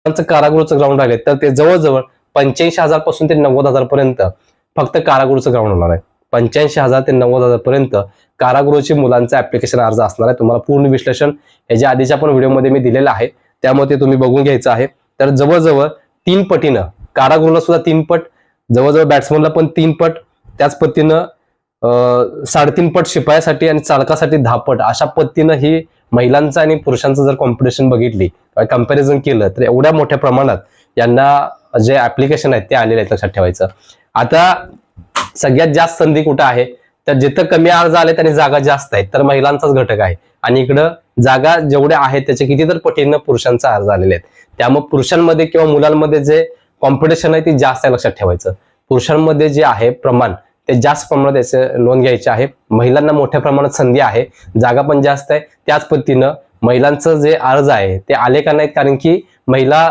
कारागृहाचं ground राहिले तर ते जवळजवळ 85,000 पासून ते 90,000 पर्यंत फक्त कारागृहाचं ग्राउंड होणार आहे. 85,000 ते 90,000 पर्यंत कारागृहाची मुलांचा ऍप्लिकेशन अर्ज असणार आहे. तुम्हाला पूर्ण विश्लेषण याच्या आधीच्या पण व्हिडिओमध्ये मी दिलेलं आहे, त्यामुळे ते तुम्ही बघून घ्यायचं आहे. तर जवळजवळ 3 पटीनं कारागृहाला सुद्धा 3 पट, जवळजवळ बॅट्समनला पण 3 पट, त्याच पद्धतीनं 3.5 पट शिपायासाठी आणि चालकासाठी 10 पट, अशा पद्धतीनं ही महिलांचं आणि पुरुषांचं जर कॉम्पिटिशन बघितली, कंपॅरिझन केलं तर एवढ्या मोठ्या प्रमाणात यांना जे ऍप्लिकेशन आहेत ते आलेले आहेत, लक्षात ठेवायचं. आता सगळ्यात जास्त संधी कुठं आहे, तर जिथं कमी अर्ज आले आणि जागा जास्त आहेत तर महिलांचाच घटक आहे, आणि इकडं जागा जेवढ्या आहेत त्याच्या कितीतर पटीनं पुरुषांचा अर्ज आलेले आहेत. त्यामुळे पुरुषांमध्ये किंवा मुलांमध्ये जे कॉम्पिटिशन आहे ती जास्त आहे, लक्षात ठेवायचं. पुरुषांमध्ये जे आहे प्रमाण ते जास्त प्रमाणात याचे नोंद घ्यायची आहे. महिलांना मोठ्या प्रमाणात संधी आहे, जागा पण जास्त आहे. त्याच पद्धतीनं महिलांचं जे अर्ज आहे ते आले का नाहीत, कारण की महिला